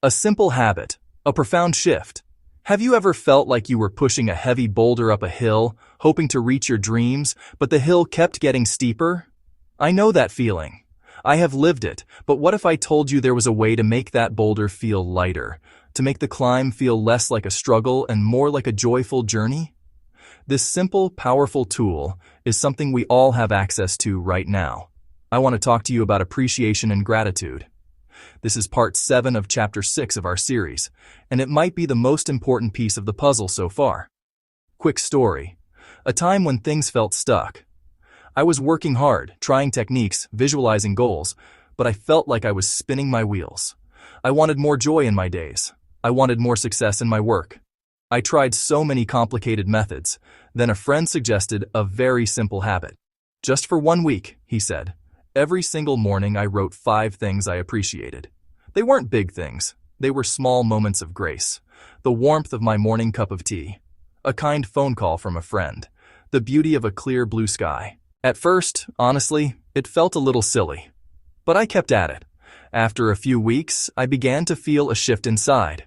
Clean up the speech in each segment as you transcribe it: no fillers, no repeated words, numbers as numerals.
A simple habit, a profound shift. Have you ever felt like you were pushing a heavy boulder up a hill, hoping to reach your dreams, but the hill kept getting steeper? I know that feeling. I have lived it, but what if I told you there was a way to make that boulder feel lighter, to make the climb feel less like a struggle and more like a joyful journey? This simple, powerful tool is something we all have access to right now. I want to talk to you about appreciation and gratitude. This is part 7 of chapter 6 of our series, and it might be the most important piece of the puzzle so far. Quick story. A time when things felt stuck. I was working hard, trying techniques, visualizing goals, but I felt like I was spinning my wheels. I wanted more joy in my days. I wanted more success in my work. I tried so many complicated methods. Then a friend suggested a very simple habit. Just for 1 week, he said. Every single morning I wrote 5 things I appreciated. They weren't big things. They were small moments of grace. The warmth of my morning cup of tea. A kind phone call from a friend. The beauty of a clear blue sky. At first, honestly, it felt a little silly. But I kept at it. After a few weeks, I began to feel a shift inside.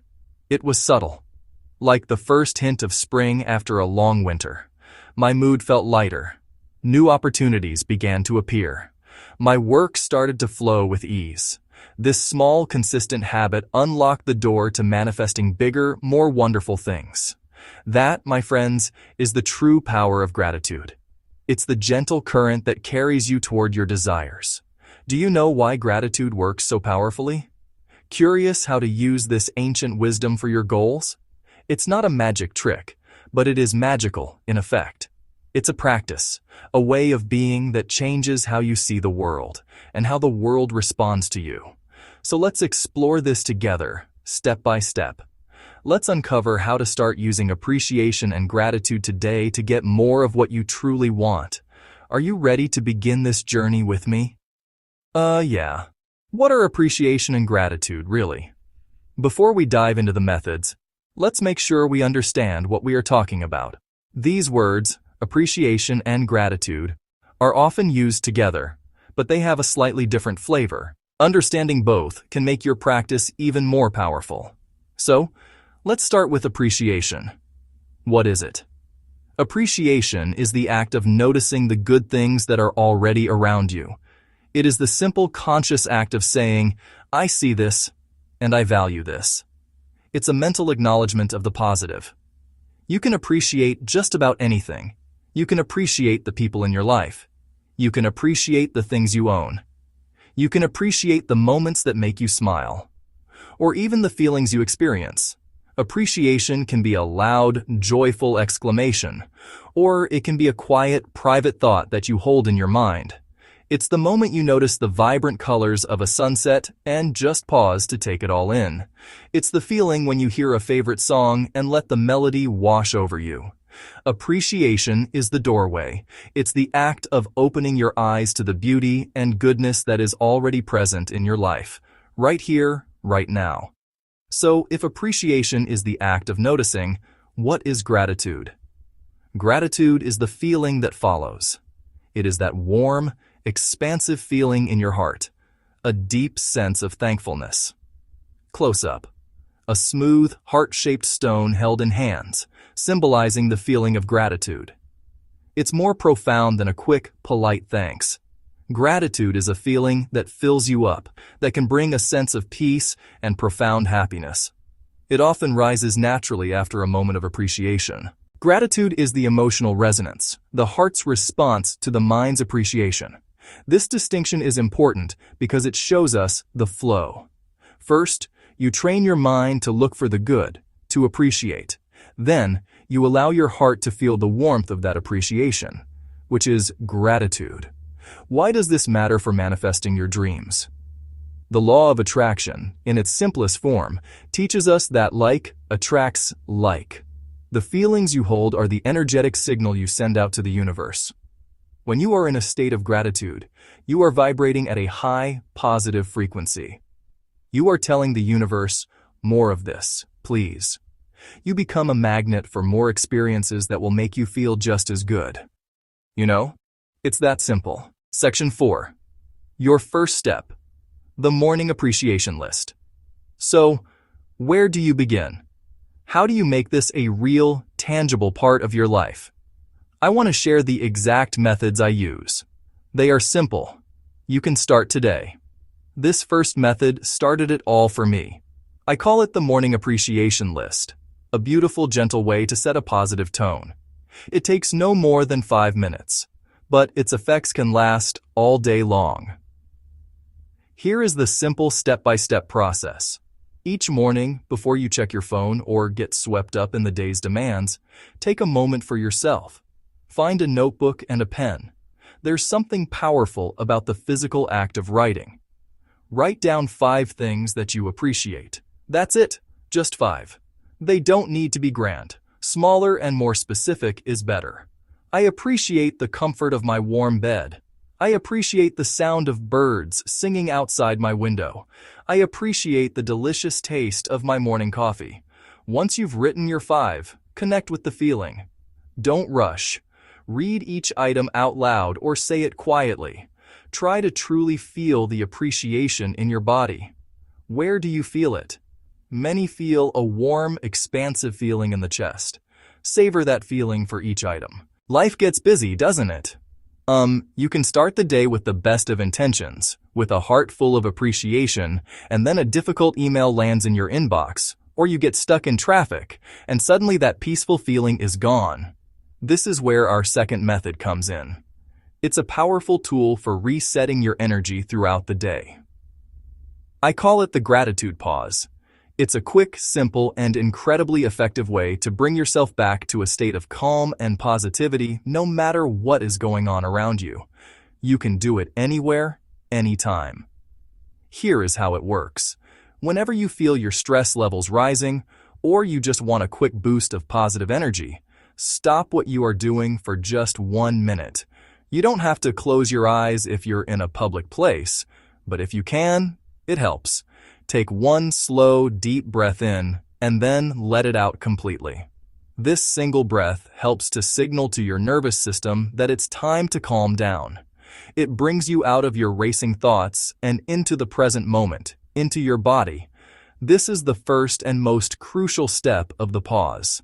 It was subtle. Like the first hint of spring after a long winter. My mood felt lighter. New opportunities began to appear. My work started to flow with ease. This small, consistent habit unlocked the door to manifesting bigger, more wonderful things. That, my friends, is the true power of gratitude. It's the gentle current that carries you toward your desires. Do you know why gratitude works so powerfully? Curious how to use this ancient wisdom for your goals? It's not a magic trick, but it is magical in effect. It's a practice, a way of being that changes how you see the world and how the world responds to you. So let's explore this together, step by step. Let's uncover how to start using appreciation and gratitude today to get more of what you truly want. Are you ready to begin this journey with me? Yeah. What are appreciation and gratitude, really? Before we dive into the methods, let's make sure we understand what we are talking about. These words, appreciation and gratitude, are often used together, but they have a slightly different flavor. Understanding both can make your practice even more powerful. So, let's start with appreciation. What is it? Appreciation is the act of noticing the good things that are already around you. It is the simple conscious act of saying, I see this, and I value this. It's a mental acknowledgement of the positive. You can appreciate just about anything. You can appreciate the people in your life. You can appreciate the things you own. You can appreciate the moments that make you smile. Or even the feelings you experience. Appreciation can be a loud, joyful exclamation, or it can be a quiet, private thought that you hold in your mind. It's the moment you notice the vibrant colors of a sunset and just pause to take it all in. It's the feeling when you hear a favorite song and let the melody wash over you. Appreciation is the doorway. It's the act of opening your eyes to the beauty and goodness that is already present in your life, right here, right now. So, if appreciation is the act of noticing, what is gratitude? Gratitude is the feeling that follows. It is that warm, expansive feeling in your heart, a deep sense of thankfulness. Close up. A smooth, heart-shaped stone held in hands, symbolizing the feeling of gratitude. It's more profound than a quick, polite thanks. Gratitude is a feeling that fills you up, that can bring a sense of peace and profound happiness. It often rises naturally after a moment of appreciation. Gratitude is the emotional resonance, the heart's response to the mind's appreciation. This distinction is important because it shows us the flow. First, you train your mind to look for the good, to appreciate. Then, you allow your heart to feel the warmth of that appreciation, which is gratitude. Why does this matter for manifesting your dreams? The law of attraction, in its simplest form, teaches us that like attracts like. The feelings you hold are the energetic signal you send out to the universe. When you are in a state of gratitude, you are vibrating at a high, positive frequency. You are telling the universe, more of this, please. You become a magnet for more experiences that will make you feel just as good. You know, it's that simple. Section 4. Your first step. The morning appreciation list. So, Where do you begin? How do you make this a real, tangible part of your life? I want to share the exact methods I use. They are simple. You can start today. This first method started it all for me. I call it the morning appreciation list, a beautiful, gentle way to set a positive tone. It takes no more than 5 minutes, but its effects can last all day long. Here is the simple step-by-step process. Each morning, before you check your phone or get swept up in the day's demands, take a moment for yourself. Find a notebook and a pen. There's something powerful about the physical act of writing. Write down 5 things that you appreciate. That's it, just 5. They don't need to be grand. Smaller and more specific is better. I appreciate the comfort of my warm bed. I appreciate the sound of birds singing outside my window. I appreciate the delicious taste of my morning coffee. Once you've written your 5, connect with the feeling. Don't rush. Read each item out loud or say it quietly. Try to truly feel the appreciation in your body. Where do you feel it? Many feel a warm, expansive feeling in the chest. Savor that feeling for each item. Life gets busy, doesn't it? You can start the day with the best of intentions, with a heart full of appreciation, and then a difficult email lands in your inbox, or you get stuck in traffic, and suddenly that peaceful feeling is gone. This is where our second method comes in. It's a powerful tool for resetting your energy throughout the day. I call it the gratitude pause. It's a quick, simple, and incredibly effective way to bring yourself back to a state of calm and positivity no matter what is going on around you. You can do it anywhere, anytime. Here is how it works. Whenever you feel your stress levels rising, or you just want a quick boost of positive energy, stop what you are doing for just 1 minute. You don't have to close your eyes if you're in a public place, but if you can, it helps. Take 1 slow, deep breath in, and then let it out completely. This single breath helps to signal to your nervous system that it's time to calm down. It brings you out of your racing thoughts and into the present moment, into your body. This is the first and most crucial step of the pause.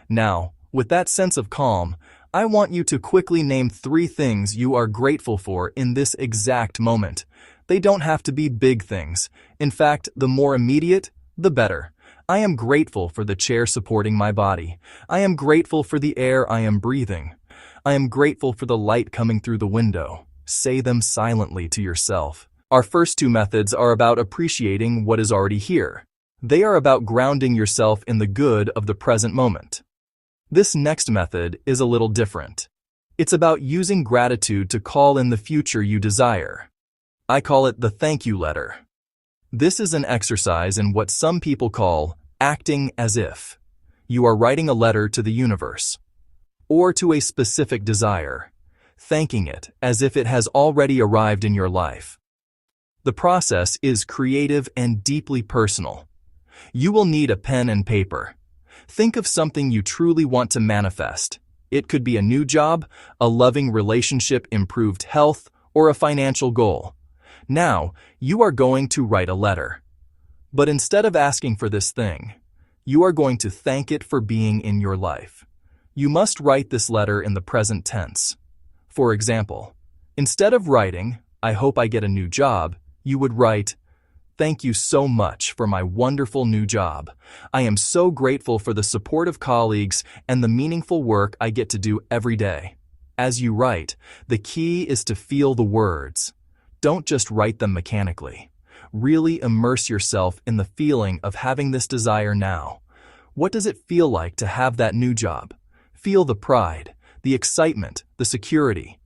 Now, with that sense of calm, I want you to quickly name 3 things you are grateful for in this exact moment. They don't have to be big things. In fact, the more immediate, the better. I am grateful for the chair supporting my body. I am grateful for the air I am breathing. I am grateful for the light coming through the window. Say them silently to yourself. Our first 2 methods are about appreciating what is already here. They are about grounding yourself in the good of the present moment. This next method is a little different. It's about using gratitude to call in the future you desire. I call it the thank you letter. This is an exercise in what some people call acting as if. You are writing a letter to the universe, or to a specific desire, thanking it as if it has already arrived in your life. The process is creative and deeply personal. You will need a pen and paper. Think of something you truly want to manifest. It could be a new job, a loving relationship, improved health, or a financial goal. Now, you are going to write a letter. But instead of asking for this thing, you are going to thank it for being in your life. You must write this letter in the present tense. For example, instead of writing, "I hope I get a new job," you would write, "Thank you so much for my wonderful new job. I am so grateful for the support of colleagues and the meaningful work I get to do every day." As you write, the key is to feel the words. Don't just write them mechanically. Really immerse yourself in the feeling of having this desire now. What does it feel like to have that new job? Feel the pride, the excitement, the security.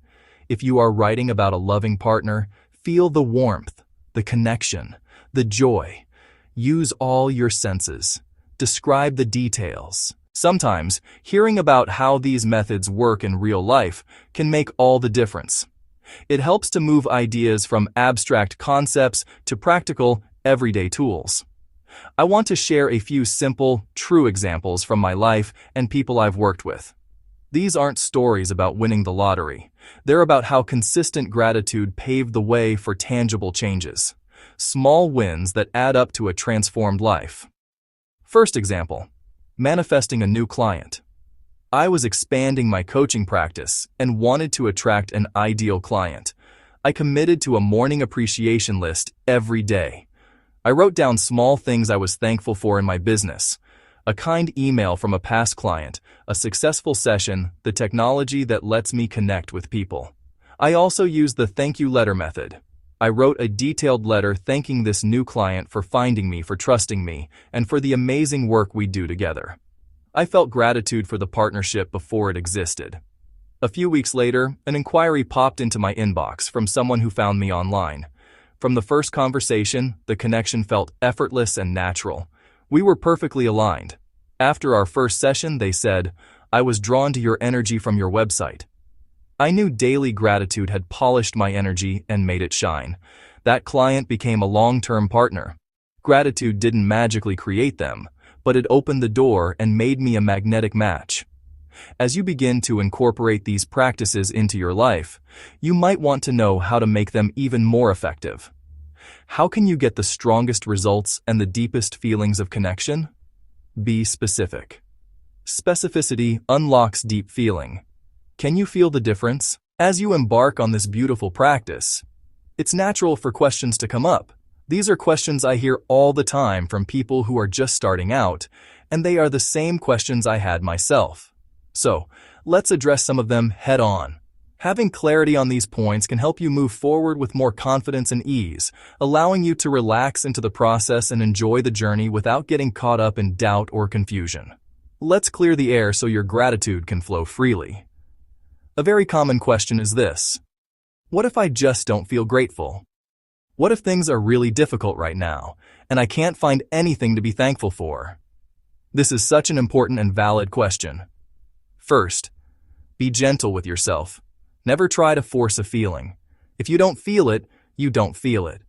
If you are writing about a loving partner, feel the warmth, the connection, the joy. Use all your senses. Describe the details. Sometimes, hearing about how these methods work in real life can make all the difference. It helps to move ideas from abstract concepts to practical, everyday tools. I want to share a few simple, true examples from my life and people I've worked with. These aren't stories about winning the lottery. They're about how consistent gratitude paved the way for tangible changes. Small wins that add up to a transformed life. First example, manifesting a new client. I was expanding my coaching practice and wanted to attract an ideal client. I committed to a morning appreciation list every day. I wrote down small things I was thankful for in my business: a kind email from a past client, a successful session, the technology that lets me connect with people. I also used the thank you letter method. I wrote a detailed letter thanking this new client for finding me, for trusting me, and for the amazing work we do together. I felt gratitude for the partnership before it existed. A few weeks later, an inquiry popped into my inbox from someone who found me online. From the first conversation, the connection felt effortless and natural. We were perfectly aligned. After our first session, they said, "I was drawn to your energy from your website." I knew daily gratitude had polished my energy and made it shine. That client became a long-term partner. Gratitude didn't magically create them, but it opened the door and made me a magnetic match. As you begin to incorporate these practices into your life, you might want to know how to make them even more effective. How can you get the strongest results and the deepest feelings of connection? Be specific. Specificity unlocks deep feeling. Can you feel the difference? As you embark on this beautiful practice, it's natural for questions to come up. These are questions I hear all the time from people who are just starting out, and they are the same questions I had myself. So, let's address some of them head on. Having clarity on these points can help you move forward with more confidence and ease, allowing you to relax into the process and enjoy the journey without getting caught up in doubt or confusion. Let's clear the air so your gratitude can flow freely. A very common question is this: what if I just don't feel grateful? What if things are really difficult right now, and I can't find anything to be thankful for? This is such an important and valid question. First, be gentle with yourself. Never try to force a feeling. If you don't feel it, you don't feel it.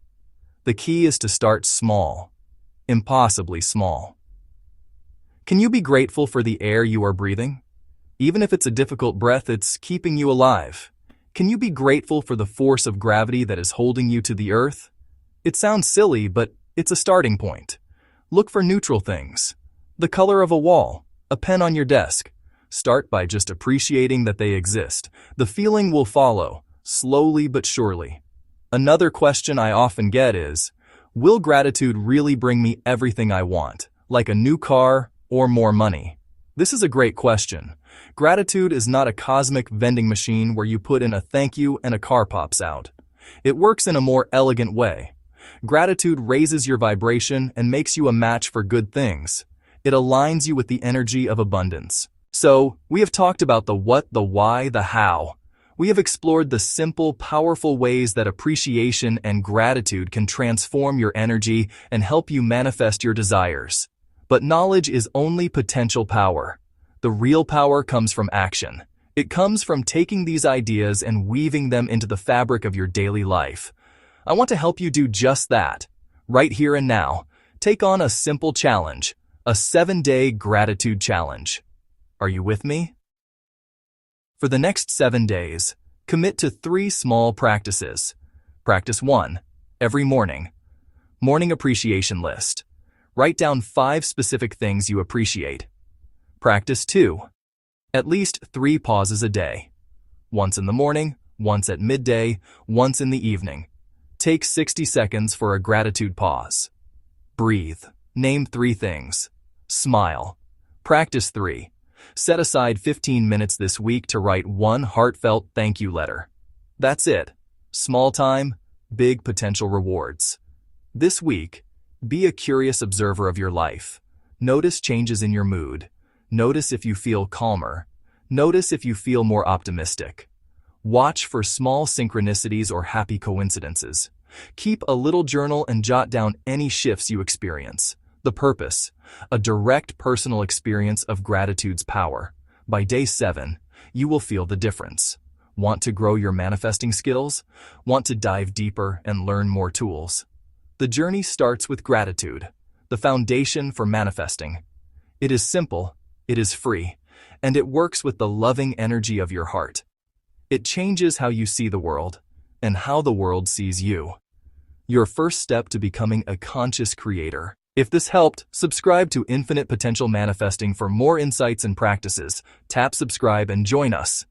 The key is to start small, impossibly small. Can you be grateful for the air you are breathing? Even if it's a difficult breath, it's keeping you alive. Can you be grateful for the force of gravity that is holding you to the earth? It sounds silly, but it's a starting point. Look for neutral things. The color of a wall, a pen on your desk. Start by just appreciating that they exist. The feeling will follow, slowly but surely. Another question I often get is, will gratitude really bring me everything I want, like a new car or more money? This is a great question. Gratitude is not a cosmic vending machine where you put in a thank you and a car pops out. It works in a more elegant way. Gratitude raises your vibration and makes you a match for good things. It aligns you with the energy of abundance. So, we have talked about the what, the why, the how. We have explored the simple, powerful ways that appreciation and gratitude can transform your energy and help you manifest your desires. But knowledge is only potential power. The real power comes from action. It comes from taking these ideas and weaving them into the fabric of your daily life. I want to help you do just that. Right here and now, take on a simple challenge, a 7-day gratitude challenge. Are you with me? For the next 7 days, commit to 3 small practices. Practice 1. Every morning. Morning appreciation list. Write down 5 specific things you appreciate. Practice 2. At least 3 pauses a day. Once in the morning, once at midday, once in the evening. Take 60 seconds for a gratitude pause. Breathe. Name 3 things. Smile. Practice 3. Set aside 15 minutes this week to write 1 heartfelt thank you letter. That's it. Small time, big potential rewards. This week, be a curious observer of your life. Notice changes in your mood. Notice if you feel calmer. Notice if you feel more optimistic. Watch for small synchronicities or happy coincidences. Keep a little journal and jot down any shifts you experience. The purpose: a direct personal experience of gratitude's power. By day 7, you will feel the difference. Want to grow your manifesting skills? Want to dive deeper and learn more tools? The journey starts with gratitude, the foundation for manifesting. It is simple, it is free, and it works with the loving energy of your heart. It changes how you see the world and how the world sees you. Your first step to becoming a conscious creator. If this helped, subscribe to Infinite Potential Manifesting for more insights and practices. Tap subscribe and join us.